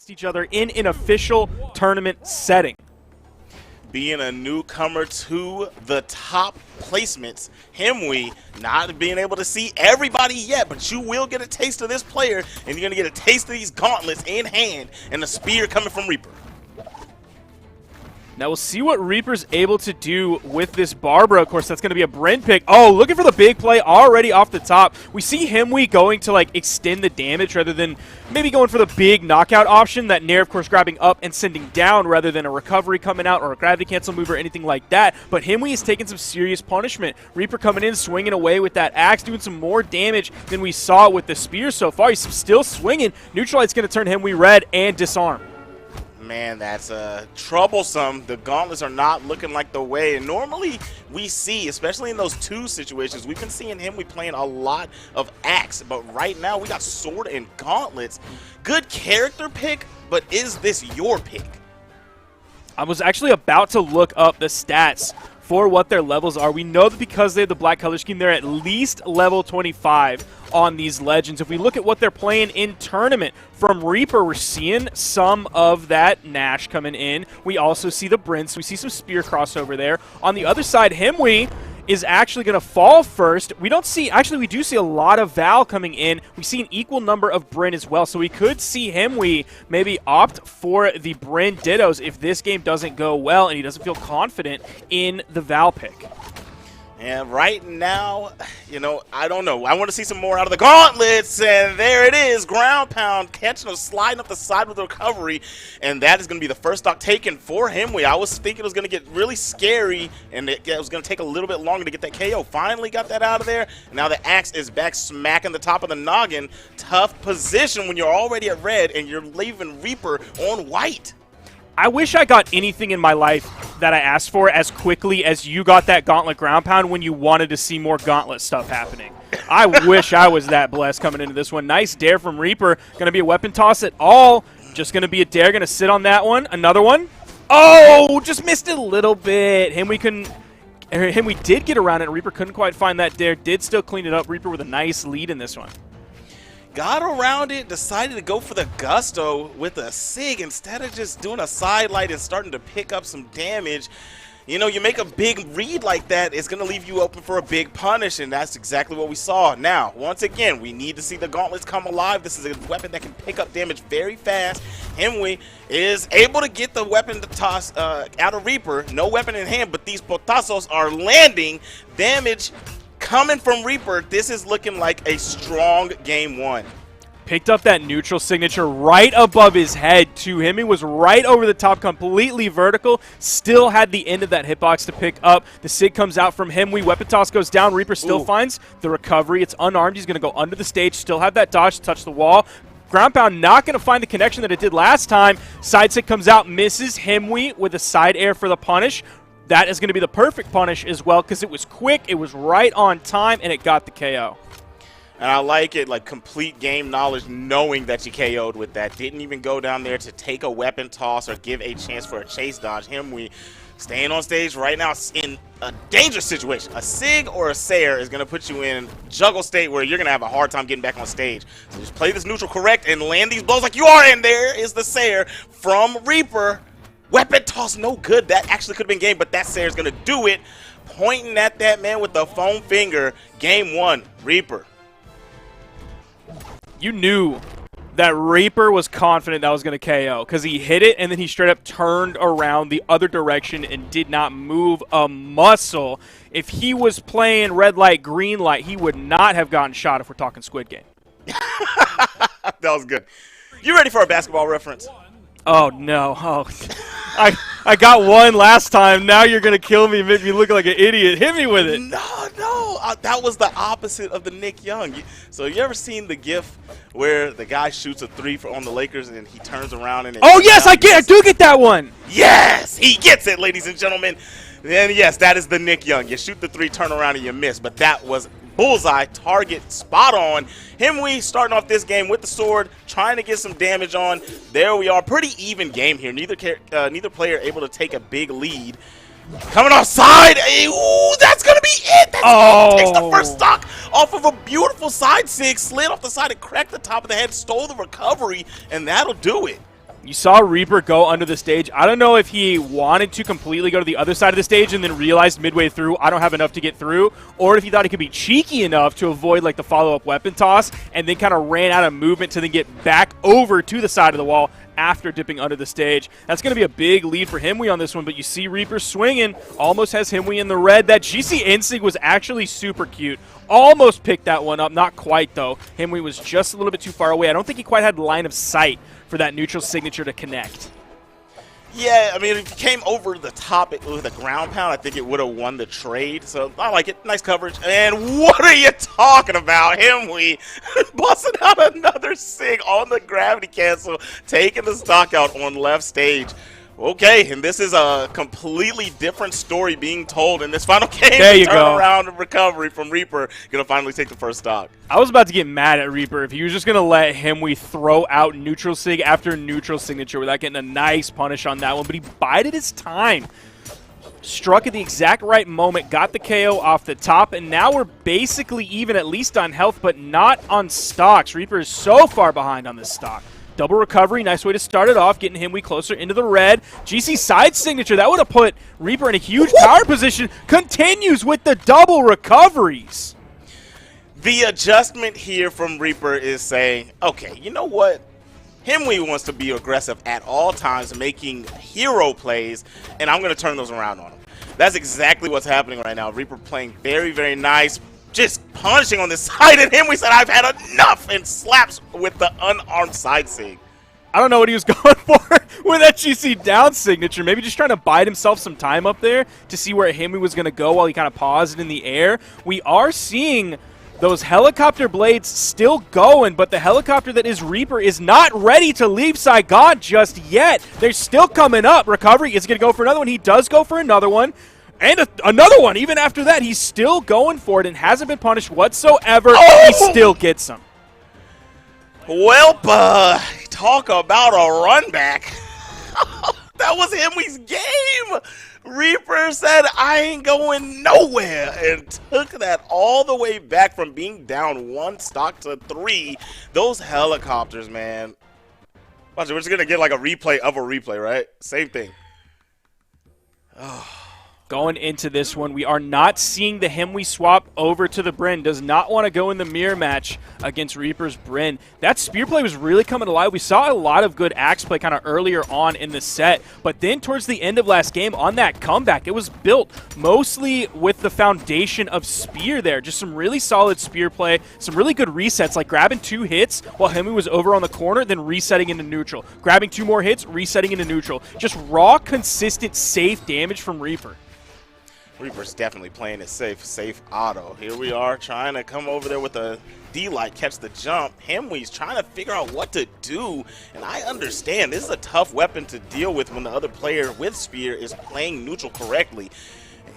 against each other in an official tournament setting. Being a newcomer to the top placements, Himwy not being able to see everybody yet, but you will get a taste of this player, and you're going to get a taste of these gauntlets in hand and the spear coming from Reaper. Now we'll see what Reaper's able to do with this Barbara. Of course, that's going to be a Brent pick. Oh, looking for the big play already off the top. We see Himwy going to like extend the damage rather than maybe going for the big knockout option. That Nair, of course, grabbing up and sending down rather than a recovery coming out or a gravity cancel move or anything like that. But Himwy is taking some serious punishment. Reaper coming in, swinging away with that axe, doing some more damage than we saw with the spear so far. He's still swinging. Neutralite's going to turn Himwy red and disarm. Man, that's troublesome. The gauntlets are not looking like the way. And normally we see, especially in those two situations, we've been seeing Himwy playing a lot of axe. But right now we got sword and gauntlets. Good character pick, but is this your pick? I was actually about to look up the stats for what their levels are. We know that because they have the black color scheme, they're at least level 25 on these legends. If we look at what they're playing in tournament, from Reaper, we're seeing some of that Nash coming in. We also see the Brents. We see some spear crossover there. On the other side, Himwy is actually going to fall first. We don't see, actually we do see a lot of Val coming in. We see an equal number of Bryn as well. So we could see Himwy maybe opt for the Bryn Dittos if this game doesn't go well and he doesn't feel confident in the Val pick. And right now, you know, I don't know. I want to see some more out of the gauntlets, and there it is. Ground pound, catching him, sliding up the side with the recovery, and that is going to be the first stock taken for Himwy. I was thinking it was going to get really scary, and it was going to take a little bit longer to get that KO. Finally got that out of there. Now the axe is back smacking the top of the noggin. Tough position when you're already at red, and you're leaving Reaper on white. I wish I got anything in my life that I asked for as quickly as you got that gauntlet ground pound when you wanted to see more gauntlet stuff happening. I wish I was that blessed coming into this one. Nice dare from Reaper. Going to be a weapon toss at all. Just going to be a dare. Going to sit on that one. Another one. Oh, just missed it a little bit. Himwy did get around it. Reaper couldn't quite find that dare. Did still clean it up. Reaper with a nice lead in this one. Got around it, decided to go for the gusto with a SIG instead of just doing a side light and starting to pick up some damage. You know, you make a big read like that, it's going to leave you open for a big punish, and that's exactly what we saw. Now, once again, we need to see the gauntlets come alive. This is a weapon that can pick up damage very fast. Himwy is able to get the weapon to toss out of Reaper. No weapon in hand, but these potazos are landing. Damage coming from Reaper. This is looking like a strong game one. Picked up that neutral signature right above his head, too. Himwy was right over the top, completely vertical. Still had the end of that hitbox to pick up. The SIG comes out from Himwy. Weapon toss goes down. Reaper still finds the recovery. It's unarmed. He's going to go under the stage. Still have that dodge to touch the wall. Ground pound not going to find the connection that it did last time. Side SIG comes out, misses Himwy with a side air for the punish. That is going to be the perfect punish as well because it was quick, it was right on time, and it got the KO. And I like it, like complete game knowledge, knowing that you KO'd with that. Didn't even go down there to take a weapon toss or give a chance for a chase dodge. Himwy staying on stage right now in a dangerous situation. A SIG or a Sayer is going to put you in juggle state where you're going to have a hard time getting back on stage. So just play this neutral correct and land these blows like you are, and there is the Sayer from Reaper. Weapon toss, no good. That actually could have been game, but that Sayer's going to do it. Pointing at that man with the foam finger. Game one, Reaper. You knew that Reaper was confident that was going to KO because he hit it and then he straight up turned around the other direction and did not move a muscle. If he was playing red light, green light, he would not have gotten shot if we're talking Squid Game. That was good. You ready for a basketball reference? Oh, no. Oh, I got one last time. Now you're going to kill me and make me look like an idiot. Hit me with it. No. That was the opposite of the Nick Young. So you ever seen the gif where the guy shoots a three on the Lakers and he turns around and... Oh, yes, I do get that one. Yes, he gets it, ladies and gentlemen. And yes, that is the Nick Young. You shoot the three, turn around, and you miss. But that was bullseye, target, spot on. Himwy starting off this game with the sword, trying to get some damage on. There we are. Pretty even game here. Neither player able to take a big lead. Coming offside. Ooh, that's going to be it. That's takes the first stock off of a beautiful side SIG. Slid off the side and cracked the top of the head. Stole the recovery, and that'll do it. You saw Reaper go under the stage. I don't know if he wanted to completely go to the other side of the stage and then realized midway through, I don't have enough to get through, or if he thought he could be cheeky enough to avoid like the follow-up weapon toss and then kind of ran out of movement to then get back over to the side of the wall after dipping under the stage. That's going to be a big lead for Himwy on this one, but you see Reaper swinging, almost has Himwy in the red. That GC Insig was actually super cute. Almost picked that one up, not quite though. Himwy was just a little bit too far away. I don't think he quite had line of sight for that neutral signature to connect. Yeah, I mean, if he came over the top with a ground pound, I think it would have won the trade. So I like it. Nice coverage. And what are you talking about? Himwy busting out another sig on the gravity cancel, taking the stock out on left stage. Okay, and this is a completely different story being told in this final game. There you go. Turnaround and recovery from Reaper. Going to finally take the first stock. I was about to get mad at Reaper if he was just going to let Himwy throw out neutral sig after neutral signature without getting a nice punish on that one, but he bided his time. Struck at the exact right moment, got the KO off the top, and now we're basically even, at least on health, but not on stocks. Reaper is so far behind on this stock. Double recovery, nice way to start it off, getting Himwy closer into the red. GC side signature, that would have put Reaper in a huge power position. Continues with the double recoveries. The adjustment here from Reaper is saying, okay, you know what? Himwy wants to be aggressive at all times, making hero plays, and I'm going to turn those around on him. That's exactly what's happening right now. Reaper playing very, very nice, just punishing on this side, and Himwy said, I've had enough, and slaps with the unarmed side sig. I don't know what he was going for with that GC down signature. Maybe just trying to bide himself some time up there to see where Himwy was going to go while he kind of paused in the air. We are seeing those helicopter blades still going, but the helicopter that is Reaper is not ready to leave Saigon just yet. They're still coming up. Recovery is going to go for another one. He does go for another one. And another one. Even after that, he's still going for it and hasn't been punished whatsoever. Oh! He still gets him. Well, talk about a run back. That was Himwy's game. Reaper said, I ain't going nowhere, and took that all the way back from being down 1 stock to 3. Those helicopters, man. Watch it, we're just going to get like a replay of a replay, right? Same thing. Oh. Going into this one, we are not seeing the Himwy swap over to the Bryn. Does not want to go in the mirror match against Reaper's Bryn. That spear play was really coming alive. We saw a lot of good axe play kind of earlier on in the set, but then towards the end of last game on that comeback, it was built mostly with the foundation of spear there. Just some really solid spear play, some really good resets, like grabbing 2 hits while Himwy was over on the corner, then resetting into neutral. Grabbing 2 more hits, resetting into neutral. Just raw, consistent, safe damage from Reaper. Reaper's definitely playing it safe auto. Here we are trying to come over there with a D-Light, catch the jump. Himwy's trying to figure out what to do, and I understand this is a tough weapon to deal with when the other player with Spear is playing neutral correctly.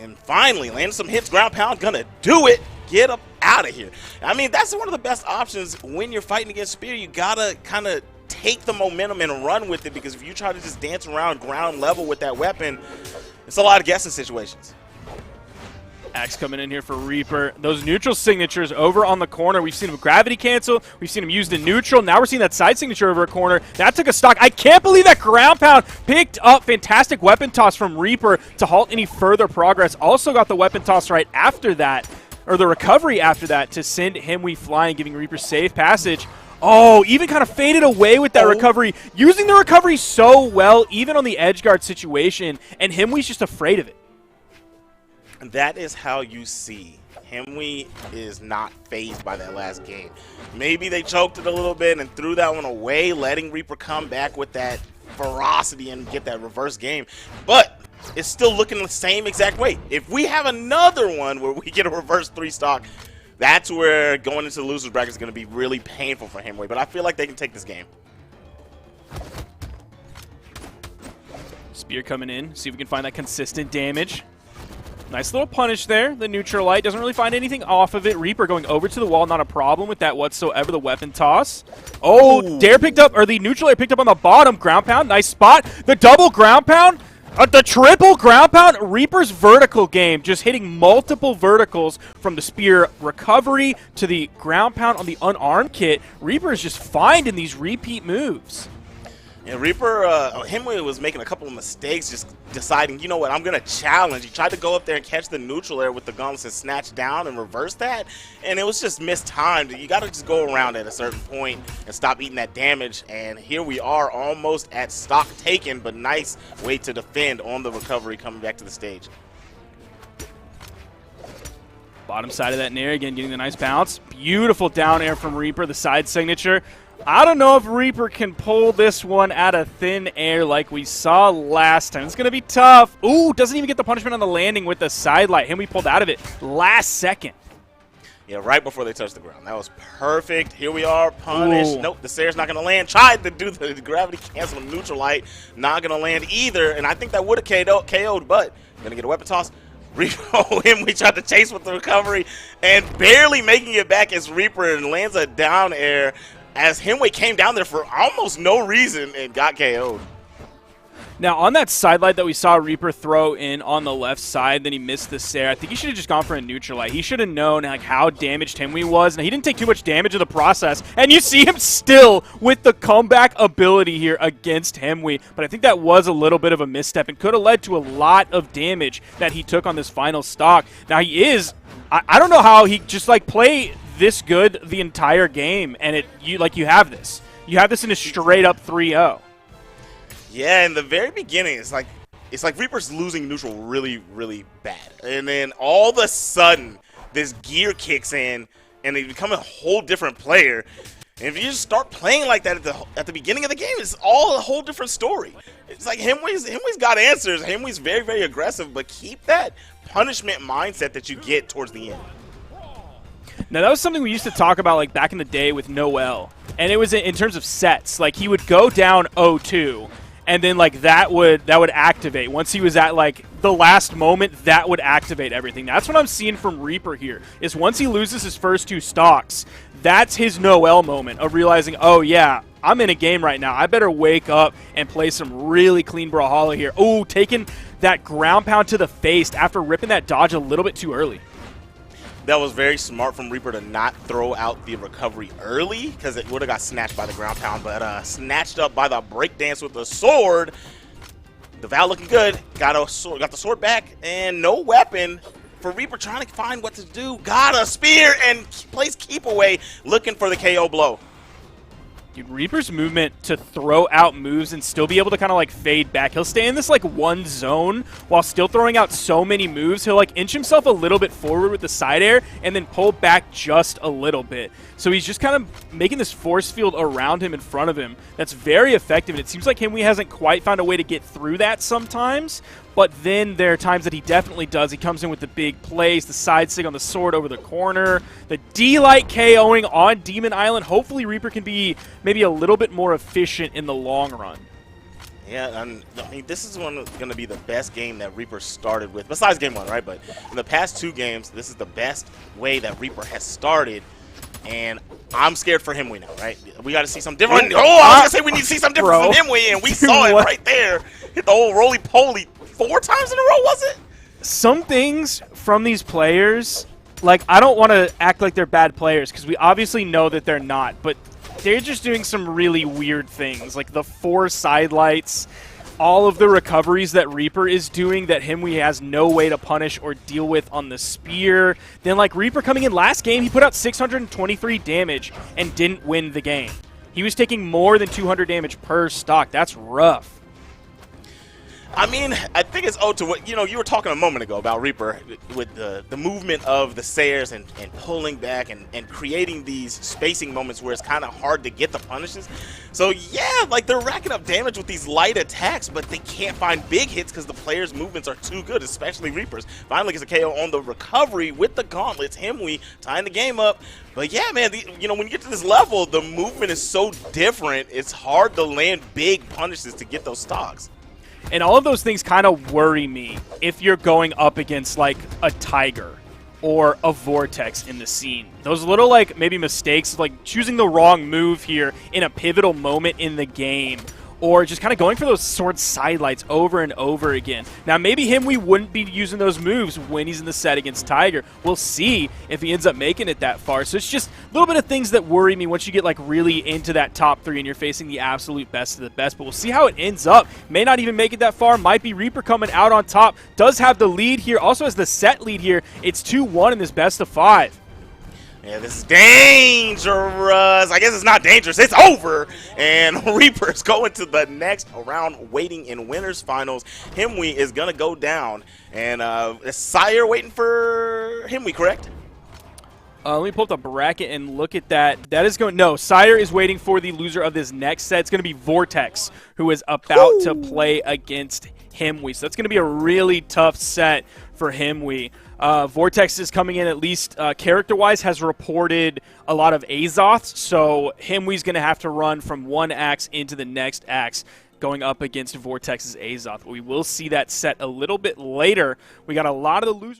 And finally, land some hits, ground pound, gonna do it. Get up out of here. I mean, that's one of the best options when you're fighting against Spear. You gotta kind of take the momentum and run with it, because if you try to just dance around ground level with that weapon, it's a lot of guessing situations. Axe coming in here for Reaper. Those neutral signatures over on the corner. We've seen him gravity cancel. We've seen him used in neutral. Now we're seeing that side signature over a corner. That took a stock. I can't believe that ground pound picked up. Fantastic weapon toss from Reaper to halt any further progress. Also got the weapon toss right after that, or the recovery after that, to send Himwy flying, giving Reaper safe passage. Oh, even kind of faded away with that recovery. Using the recovery so well, even on the edge guard situation, and Himwy's just afraid of it. That is how you see Himwy is not fazed by that last game. Maybe they choked it a little bit and threw that one away, letting Reaper come back with that ferocity and get that reverse game. But it's still looking the same exact way. If we have another one where we get a reverse 3 stock, that's where going into the loser's bracket is going to be really painful for Himwy. But I feel like they can take this game. Spear coming in. See if we can find that consistent damage. Nice little punish there. The neutral light doesn't really find anything off of it. Reaper going over to the wall, not a problem with that whatsoever. The weapon toss. Oh, Dare picked up, or the neutral light picked up on the bottom. Ground pound, nice spot. The double ground pound, the triple ground pound. Reaper's vertical game, just hitting multiple verticals from the spear recovery to the ground pound on the unarmed kit. Reaper is just finding these repeat moves. And Reaper, Himwy was making a couple of mistakes, just deciding, you know what, I'm going to challenge. He tried to go up there and catch the neutral air with the gauntlets and snatch down and reverse that, and it was just mistimed. You got to just go around at a certain point and stop eating that damage, and here we are almost at stock taken, but nice way to defend on the recovery coming back to the stage. Bottom side of that nair, again, getting the nice bounce. Beautiful down air from Reaper, the side signature. I don't know if Reaper can pull this one out of thin air like we saw last time. It's going to be tough. Ooh, doesn't even get the punishment on the landing with the side light. Himwy pulled out of it last second. Yeah, right before they touched the ground. That was perfect. Here we are, punished. Ooh. Nope, the Sayer's not going to land. Tried to do the gravity cancel neutral light. Not going to land either, and I think that would have KO'd, but going to get a weapon toss. Himwy tried to chase with the recovery and barely making it back as Reaper and lands a down air as Himwy came down there for almost no reason and got KO'd. Now, on that side light that we saw Reaper throw in on the left side, then he missed the Sayer. I think he should have just gone for a neutral light. He should have known like how damaged Himwy was. Now, he didn't take too much damage in the process, and you see him still with the comeback ability here against Himwy. But I think that was a little bit of a misstep and could have led to a lot of damage that he took on this final stock. Now, he is, I don't know how he just like play this good the entire game, and you have this. You have this in a straight up 3-0. Yeah, in the very beginning, it's like Reaper's losing neutral really, really bad. And then all of a sudden, this gear kicks in, and they become a whole different player. And if you just start playing like that at the beginning of the game, it's all a whole different story. It's like Himwy's got answers. Himwy's very, very aggressive, but keep that punishment mindset that you get towards the end. Now, that was something we used to talk about like back in the day with Noel. And it was in terms of sets. Like, he would go down 0-2. And then, like, that would activate. Once he was at, like, the last moment, that would activate everything. That's what I'm seeing from Reaper here, is once he loses his first two stocks, that's his Noel moment of realizing, oh, yeah, I'm in a game right now. I better wake up and play some really clean Brawlhalla here. Ooh, taking that ground pound to the face after ripping that dodge a little bit too early. That was very smart from Reaper to not throw out the recovery early because it would have got snatched by the ground pound, but snatched up by the breakdance with the sword. The Val looking good. Got the sword back, and no weapon for Reaper trying to find what to do. Got a spear and plays keep away, looking for the KO blow. Dude, Reaper's movement to throw out moves and still be able to kind of like fade back. He'll stay in this like one zone while still throwing out so many moves. He'll like inch himself a little bit forward with the side air and then pull back just a little bit. So he's just kind of making this force field around him in front of him that's very effective. And it seems like Himwy hasn't quite found a way to get through that sometimes. But then there are times that he definitely does. He comes in with the big plays, the side sig on the sword over the corner, the D-Light KOing on Demon Island. Hopefully Reaper can be maybe a little bit more efficient in the long run. Yeah, and I mean, this is going to be the best game that Reaper started with, besides game one, right? But in the past two games, this is the best way that Reaper has started. And I'm scared for Himwy now, right? We got to see something different. Oh, I was going to say we need to see something different from Himwy, and we saw it right there. Hit the old roly-poly 4 times in a row, was it? Some things from these players, like, I don't want to act like they're bad players because we obviously know that they're not, but they're just doing some really weird things, like the 4 side lights, all of the recoveries that Reaper is doing that Himwy has no way to punish or deal with on the spear. Then, like, Reaper coming in last game, he put out 623 damage and didn't win the game. He was taking more than 200 damage per stock. That's rough. I mean, I think it's owed to what, you were talking a moment ago about Reaper with the movement of the Sayers and pulling back and creating these spacing moments where it's kind of hard to get the punishes. So, yeah, like, they're racking up damage with these light attacks, but they can't find big hits because the players' movements are too good, especially Reaper's. Finally gets a KO on the recovery with the gauntlets. Himwy tying the game up. But, yeah, man, when you get to this level, the movement is so different, it's hard to land big punishes to get those stocks. And all of those things kind of worry me if you're going up against, like, a Tiger or a Vortex in the scene. Those little, like, maybe mistakes, like choosing the wrong move here in a pivotal moment in the game, or just kind of going for those sword sidelights over and over again. Now, maybe Himwy wouldn't be using those moves when he's in the set against Tiger. We'll see if he ends up making it that far. So it's just a little bit of things that worry me once you get like really into that top 3 and you're facing the absolute best of the best. But we'll see how it ends up. May not even make it that far. Might be Reaper coming out on top. Does have the lead here. Also has the set lead here. It's 2-1 in this best of 5. Yeah, this is dangerous. I guess it's not dangerous. It's over. And Reaper's going to the next round, waiting in winners finals. Himwy is going to go down. And is Sire waiting for Himwy, correct? Let me pull up the bracket and look at that. That is going... No, Sire is waiting for the loser of this next set. It's going to be Vortex, who is about to play against Himwy. So that's going to be a really tough set for Himwy. Vortex is coming in, at least character-wise, has reported a lot of Azoths, so Himwy's going to have to run from one axe into the next axe going up against Vortex's Azoth. We will see that set a little bit later. We got a lot of the losers.